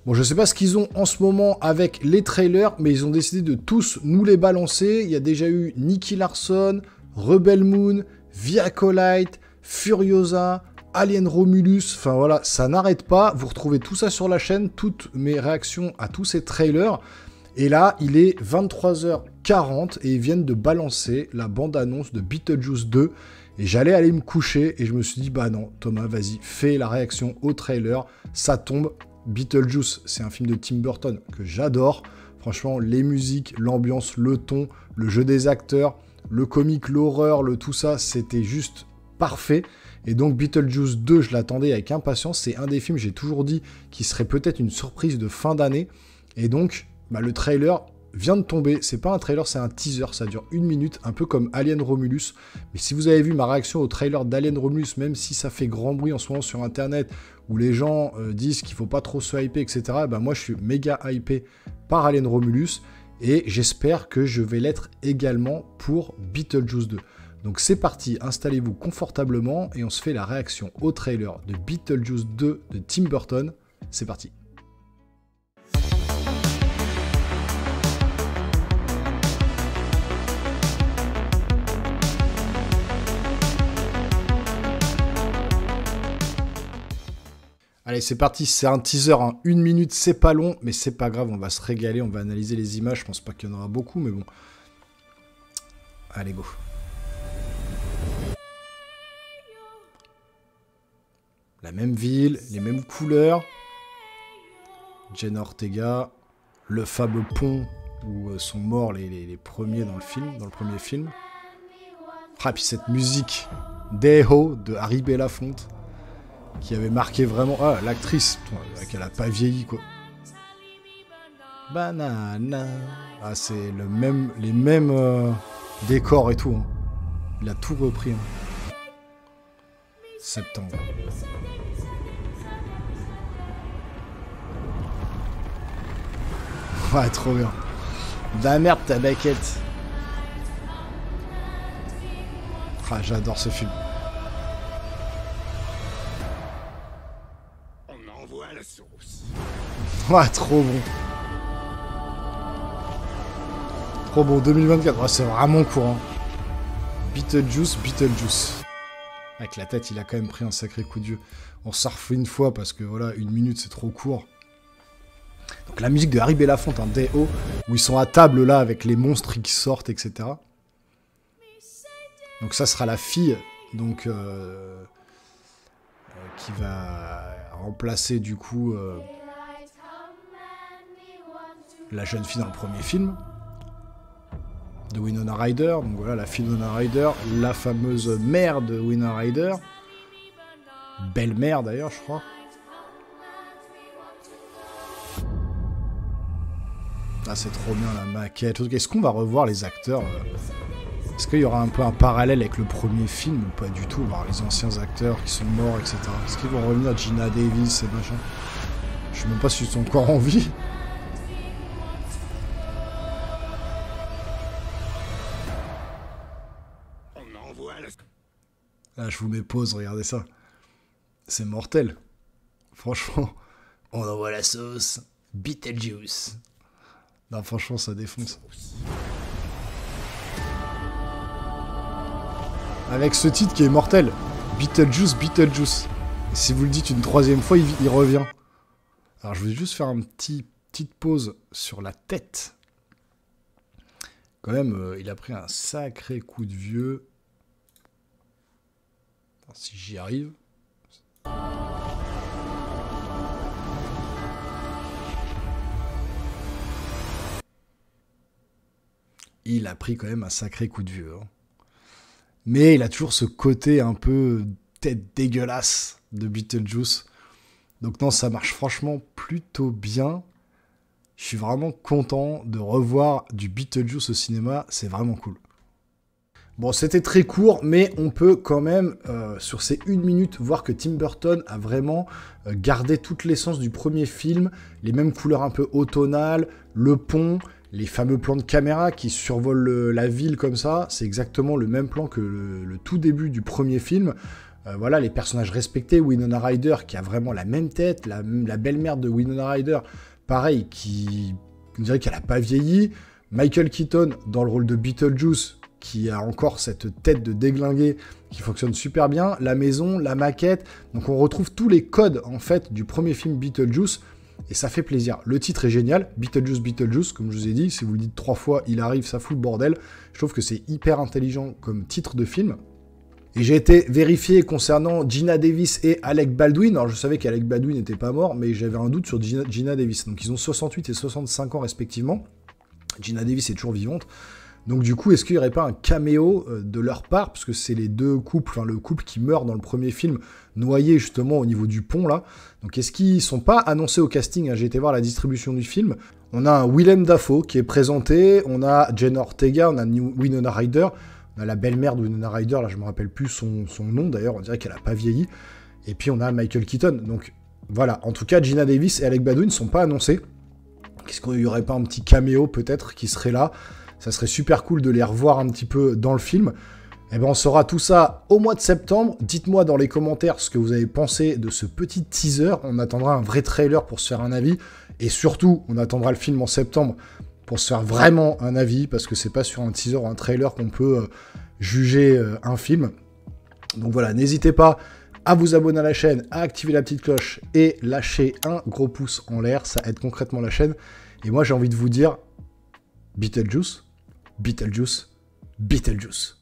Bon, je sais pas ce qu'ils ont en ce moment avec les trailers, mais ils ont décidé de tous nous les balancer. Il y a déjà eu Nicky Larson, Rebel Moon, The Acolyte, Furiosa, Alien Romulus, enfin voilà, ça n'arrête pas. Vous retrouvez tout ça sur la chaîne, toutes mes réactions à tous ces trailers. Et là, il est 23h40 et ils viennent de balancer la bande-annonce de Beetlejuice 2. Et j'allais aller me coucher et je me suis dit, bah non, Thomas, vas-y, fais la réaction au trailer. Ça tombe. Beetlejuice, c'est un film de Tim Burton que j'adore. Franchement, les musiques, l'ambiance, le ton, le jeu des acteurs, le comique, l'horreur, le tout ça, c'était juste parfait. Et donc Beetlejuice 2, je l'attendais avec impatience. C'est un des films, j'ai toujours dit, qui serait peut-être une surprise de fin d'année. Et donc, le trailer vient de tomber. C'est pas un trailer, c'est un teaser. Ça dure 1 minute, un peu comme Alien Romulus. Mais si vous avez vu ma réaction au trailer d'Alien Romulus, même si ça fait grand bruit en ce moment sur Internet, où les gens disent qu'il faut pas trop se hyper, etc., moi, je suis méga hypé par Alien Romulus. Et j'espère que je vais l'être également pour Beetlejuice 2. Donc c'est parti, installez-vous confortablement et on se fait la réaction au trailer de Beetlejuice 2 de Tim Burton. C'est parti. Allez, c'est parti, c'est un teaser, hein. 1 minute, c'est pas long, mais c'est pas grave, on va se régaler, on va analyser les images, je pense pas qu'il y en aura beaucoup, mais bon. Allez, go. La même ville, les mêmes couleurs. Jenna Ortega, le fameux pont où sont morts les premiers dans le film, dans le premier film. Ah, puis cette musique Day-Ho de Harry Belafonte qui avait marqué vraiment... Ah, l'actrice, qu'elle a pas vieilli, quoi. Banana. Ah, c'est les mêmes décors et tout. Hein. Il a tout repris. Hein. Septembre. Ouais, trop bien. De la merde, ta baquette. Ah, j'adore ce film. On envoie la sauce. Ouais, trop bon. Trop bon, 2024. Ouais, c'est vraiment courant. Beetlejuice. Avec la tête, il a quand même pris un sacré coup de vieux. On s'en refait une fois parce que voilà, 1 minute, c'est trop court. Donc la musique de Harry Belafonte, un Day-O, où ils sont à table là avec les monstres qui sortent, etc. Donc ça sera la fille, donc qui va remplacer du coup la jeune fille dans le premier film de Winona Ryder. Donc voilà, la fille de Winona Ryder, la fameuse mère de Winona Ryder, belle-mère d'ailleurs, je crois. Ah, c'est trop bien la maquette. Est-ce qu'on va revoir les acteurs Est-ce qu'il y aura un peu un parallèle avec le premier film ou pas du tout? Voir les anciens acteurs qui sont morts, etc. Est-ce qu'ils vont revenir Gina Davis et machin? Je sais même pas s'ils sont encore en vie. On envoie la... Là, je vous mets pause, regardez ça. C'est mortel. Franchement, on envoie la sauce. Beetlejuice. Non, franchement, ça défonce. Avec ce titre qui est mortel. Beetlejuice. Et si vous le dites une 3e fois, il revient. Alors, je vais juste faire une petite pause sur la tête. Quand même, il a pris un sacré coup de vieux. Attends, si j'y arrive. Il a pris quand même un sacré coup de vieux. Hein. Mais il a toujours ce côté un peu tête dégueulasse de Beetlejuice. Donc non, ça marche franchement plutôt bien. Je suis vraiment content de revoir du Beetlejuice au cinéma. C'est vraiment cool. Bon, c'était très court, mais on peut quand même, sur ces 1 minute, voir que Tim Burton a vraiment gardé toute l'essence du premier film. Les mêmes couleurs un peu automnales, le pont... Les fameux plans de caméra qui survolent la ville comme ça, c'est exactement le même plan que le tout début du premier film. Voilà, les personnages respectés, Winona Ryder qui a vraiment la même tête, la belle-mère de Winona Ryder, pareil, on dirait qu'elle a pas vieilli. Michael Keaton dans le rôle de Beetlejuice, qui a encore cette tête de déglingué qui fonctionne super bien. La maison, la maquette, donc on retrouve tous les codes en fait du premier film Beetlejuice, et ça fait plaisir. Le titre est génial, Beetlejuice, Beetlejuice, comme je vous ai dit, si vous le dites 3 fois, il arrive, ça fout le bordel. Je trouve que c'est hyper intelligent comme titre de film. Et j'ai été vérifié concernant Geena Davis et Alec Baldwin. Alors je savais qu'Alec Baldwin n'était pas mort, mais j'avais un doute sur Geena Davis. Donc ils ont 68 et 65 ans respectivement. Geena Davis est toujours vivante. Donc du coup, est-ce qu'il n'y aurait pas un caméo de leur part, parce que c'est les deux couples, enfin le couple qui meurt dans le premier film, noyé justement au niveau du pont là. Donc est-ce qu'ils ne sont pas annoncés au casting, hein? J'ai été voir la distribution du film. On a un Willem Dafoe qui est présenté, on a Jenna Ortega, on a Winona Ryder, on a la belle-mère de Winona Ryder, là je me rappelle plus son nom d'ailleurs, on dirait qu'elle n'a pas vieilli. Et puis on a Michael Keaton. Donc voilà, en tout cas Geena Davis et Alec Baldwin ne sont pas annoncés. Est-ce qu'il n'y aurait pas un petit caméo peut-être qui serait là? Ça serait super cool de les revoir un petit peu dans le film. Et ben on saura tout ça au mois de septembre. Dites-moi dans les commentaires ce que vous avez pensé de ce petit teaser. On attendra un vrai trailer pour se faire un avis. Et surtout, on attendra le film en septembre pour se faire vraiment un avis, parce que c'est pas sur un teaser ou un trailer qu'on peut juger un film. Donc voilà, n'hésitez pas à vous abonner à la chaîne, à activer la petite cloche et lâcher un gros pouce en l'air. Ça aide concrètement la chaîne. Et moi, j'ai envie de vous dire, Beetlejuice, Beetlejuice, Beetlejuice.